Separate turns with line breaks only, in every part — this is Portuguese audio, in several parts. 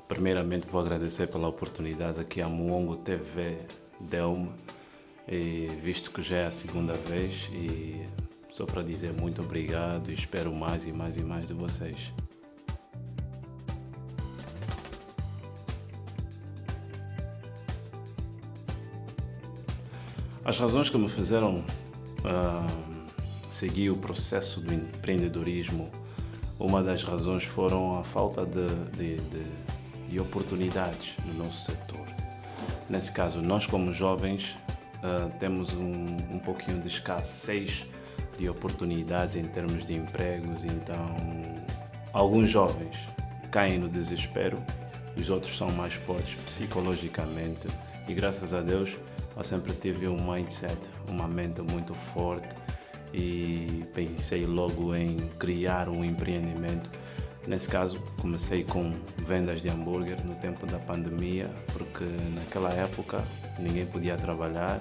Primeiramente vou agradecer pela oportunidade que a Muongo TV deu-me, e visto que já é a segunda vez, e só para dizer muito obrigado e espero mais e mais e mais de vocês. As razões que me fizeram ah, seguir o processo do empreendedorismo, uma das razões foram a falta de oportunidades no nosso setor. Nesse caso, nós como jovens temos um pouquinho de escassez de oportunidades em termos de empregos, então alguns jovens caem no desespero, os outros são mais fortes psicologicamente e graças a Deus eu sempre tive um mindset, uma mente muito forte e pensei logo em criar um empreendimento. Nesse caso, comecei com vendas de hambúrguer no tempo da pandemia, porque naquela época ninguém podia trabalhar,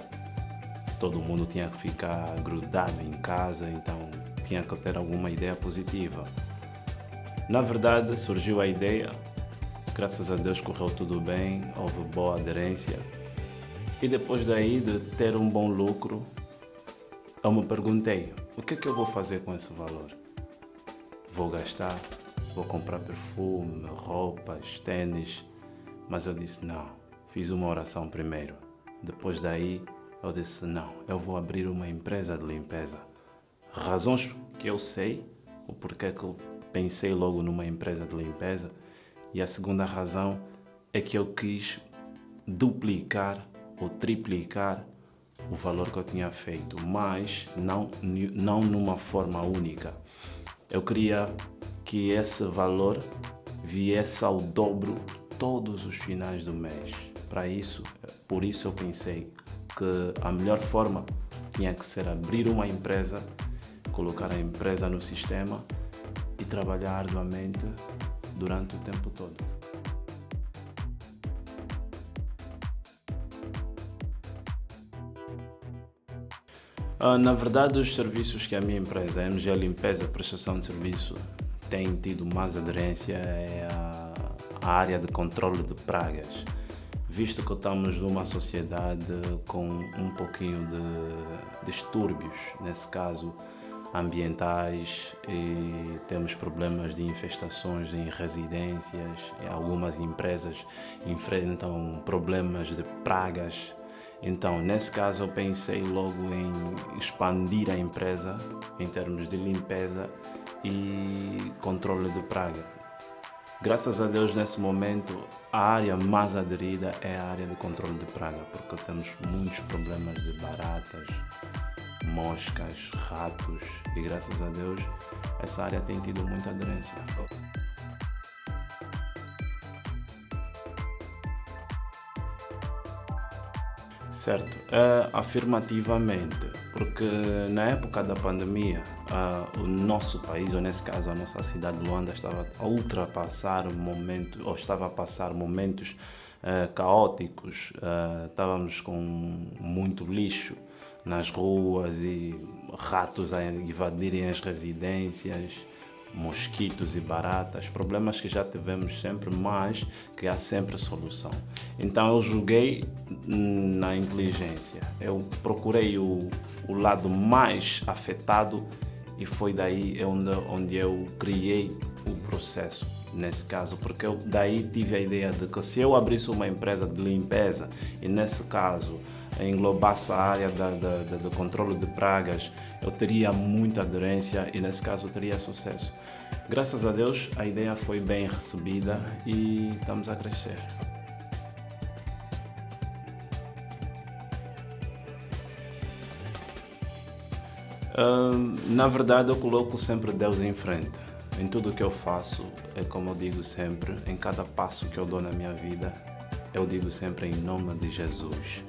todo mundo tinha que ficar grudado em casa, então tinha que ter alguma ideia positiva. Na verdade, surgiu a ideia, graças a Deus correu tudo bem, houve boa aderência. E depois daí de ter um bom lucro, eu me perguntei, o que é que eu vou fazer com esse valor? Vou gastar? Vou comprar perfume, roupas, tênis? Mas eu disse não, fiz uma oração primeiro. Depois daí eu disse não, eu vou abrir uma empresa de limpeza. Razões que eu sei, o porquê que eu pensei logo numa empresa de limpeza. E a segunda razão é que eu quis duplicar ou triplicar o valor que eu tinha feito, mas não numa forma única. Eu queria que esse valor viesse ao dobro todos os finais do mês. Por isso eu pensei que a melhor forma tinha que ser abrir uma empresa, colocar a empresa no sistema e trabalhar arduamente durante o tempo todo. Na verdade, os serviços que a minha empresa, a MG Limpeza Prestação de Serviço, tem tido mais aderência é a área de controle de pragas, visto que estamos numa sociedade com um pouquinho de distúrbios, nesse caso ambientais, e temos problemas de infestações em residências, e algumas empresas enfrentam problemas de pragas. Então, nesse caso, eu pensei logo em expandir a empresa em termos de limpeza e controle de praga. Graças a Deus, nesse momento, a área mais aderida é a área de controle de praga, porque temos muitos problemas de baratas, moscas, ratos e graças a Deus, essa área tem tido muita aderência. Certo, afirmativamente, porque na época da pandemia, o nosso país, ou nesse caso a nossa cidade de Luanda, estava a ultrapassar momentos, ou estava a passar momentos caóticos, estávamos com muito lixo nas ruas e ratos a invadirem as residências, mosquitos e baratas, problemas que já tivemos sempre, mas que há sempre solução. Então eu joguei na inteligência, eu procurei o lado mais afetado e foi daí onde eu criei o processo, nesse caso, porque eu daí tive a ideia de que se eu abrisse uma empresa de limpeza e nesse caso englobasse a área do controle de pragas, eu teria muita aderência e nesse caso eu teria sucesso. Graças a Deus a ideia foi bem recebida e estamos a crescer. Na verdade eu coloco sempre Deus em frente. Em tudo que eu faço, é como eu digo sempre, em cada passo que eu dou na minha vida, eu digo sempre em nome de Jesus.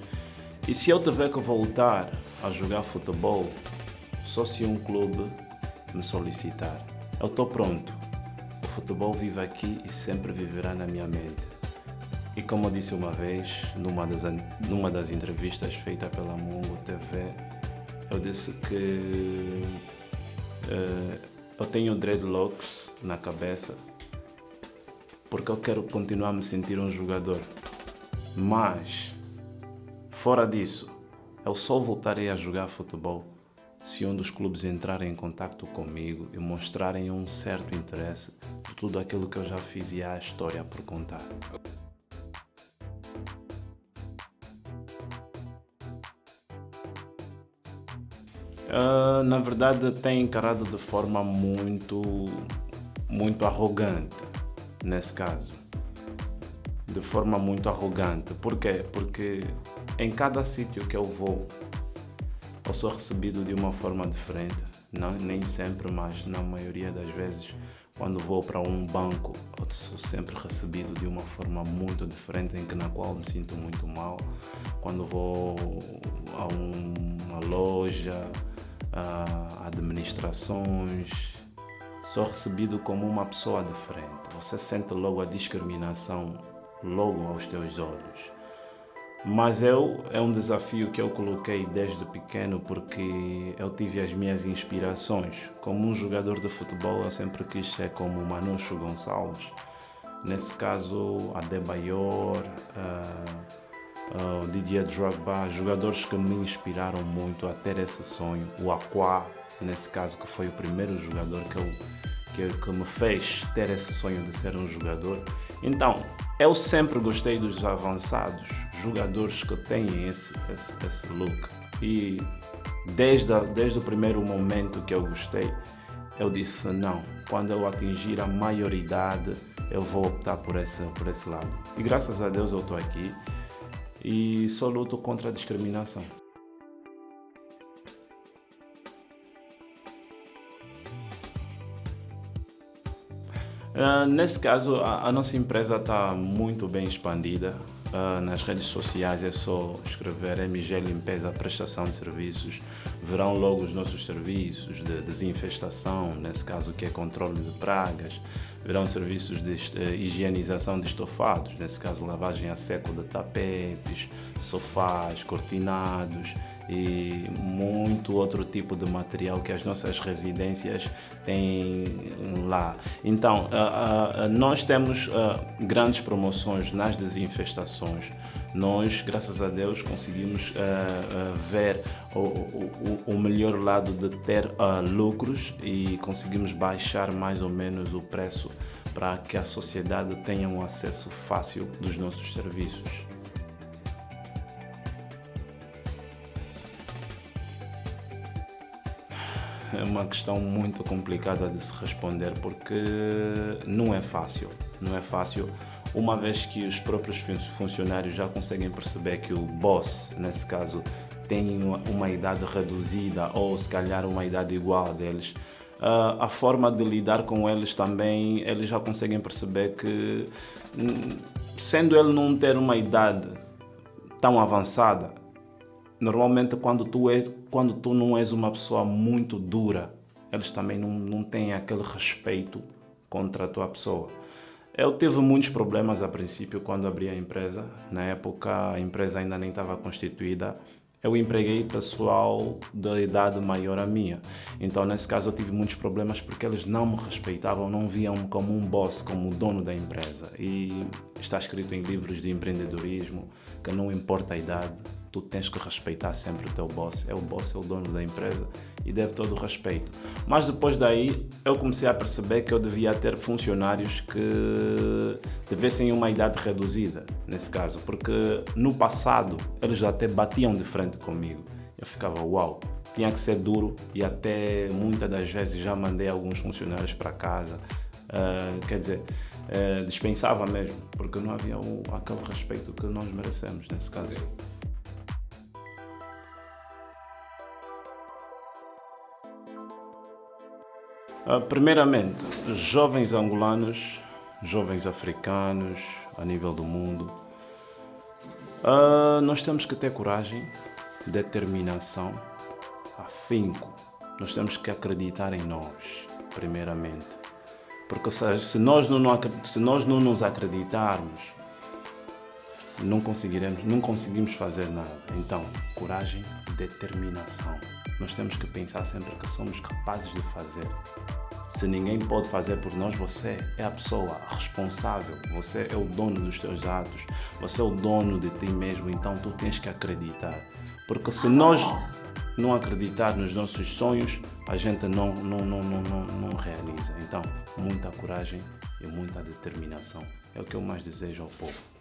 E se eu tiver que voltar a jogar futebol, só se um clube me solicitar. Eu estou pronto. O futebol vive aqui e sempre viverá na minha mente. E como eu disse uma vez, numa das entrevistas feitas pela Muongo TV, eu disse que eu tenho dreadlocks na cabeça porque eu quero continuar a me sentir um jogador. Mas, fora disso, eu só voltarei a jogar futebol se um dos clubes entrarem em contato comigo e mostrarem um certo interesse por tudo aquilo que eu já fiz e há a história por contar. Na verdade, tem encarado de forma muito arrogante, nesse caso. De forma muito arrogante. Por quê? Porque em cada sítio que eu vou, eu sou recebido de uma forma diferente. Não, nem sempre, mas na maioria das vezes, quando vou para um banco, eu sou sempre recebido de uma forma muito diferente, na qual me sinto muito mal. Quando vou a uma loja, a administrações, sou recebido como uma pessoa diferente. Você sente logo a discriminação logo aos teus olhos. Mas é um desafio que eu coloquei desde pequeno, porque eu tive as minhas inspirações. Como um jogador de futebol, eu sempre quis ser como o Manúcio Gonçalves. Nesse caso, Adebayor, o Didier Drogba, jogadores que me inspiraram muito a ter esse sonho. O Aquá, nesse caso, que foi o primeiro jogador que me fez ter esse sonho de ser um jogador. Então, eu sempre gostei dos avançados, jogadores que têm esse look. E desde o primeiro momento que eu gostei, eu disse não, quando eu atingir a maioridade, eu vou optar por esse lado. E graças a Deus eu estou aqui e só luto contra a discriminação. Nesse caso, a nossa empresa está muito bem expandida. Nas redes sociais é só escrever MG Limpeza Prestação de Serviços. Verão logo os nossos serviços de desinfestação, nesse caso que é controle de pragas. Verão serviços de higienização de estofados, nesse caso lavagem a seco de tapetes, sofás, cortinados e muito outro tipo de material que as nossas residências têm lá. Então, nós temos grandes promoções nas desinfestações. Nós, graças a Deus, conseguimos ver o melhor lado de ter lucros e conseguimos baixar mais ou menos o preço para que a sociedade tenha um acesso fácil dos nossos serviços. É uma questão muito complicada de se responder, porque não é fácil. Uma vez que os próprios funcionários já conseguem perceber que o boss, nesse caso, tem uma idade reduzida ou se calhar uma idade igual a deles, a forma de lidar com eles também, eles já conseguem perceber que, sendo ele não ter uma idade tão avançada, normalmente quando tu não és uma pessoa muito dura, eles também não têm aquele respeito contra a tua pessoa. Eu tive muitos problemas a princípio quando abri a empresa. Na época a empresa ainda nem estava constituída. Eu empreguei pessoal da idade maior a minha. Então nesse caso eu tive muitos problemas porque eles não me respeitavam, não viam-me como um boss, como o dono da empresa. E está escrito em livros de empreendedorismo que não importa a idade, tu tens que respeitar sempre o teu boss. O boss é o dono da empresa e deve todo o respeito. Mas depois daí eu comecei a perceber que eu devia ter funcionários que tivessem uma idade reduzida, nesse caso, porque no passado eles até batiam de frente comigo. Eu ficava, uau, tinha que ser duro e até muitas das vezes já mandei alguns funcionários para casa. Dispensava mesmo, porque não havia aquele respeito que nós merecemos nesse caso. Primeiramente, jovens angolanos, jovens africanos, a nível do mundo, nós temos que ter coragem, determinação, afinco. Nós temos que acreditar em nós, primeiramente. Porque se nós não nos acreditarmos, não conseguimos fazer nada. Então, coragem, determinação. Nós temos que pensar sempre que somos capazes de fazer. Se ninguém pode fazer por nós, você é a pessoa responsável, você é o dono dos teus atos, você é o dono de ti mesmo, então tu tens que acreditar. Porque se nós não acreditar nos nossos sonhos, a gente não realiza. Então, muita coragem e muita determinação é o que eu mais desejo ao povo.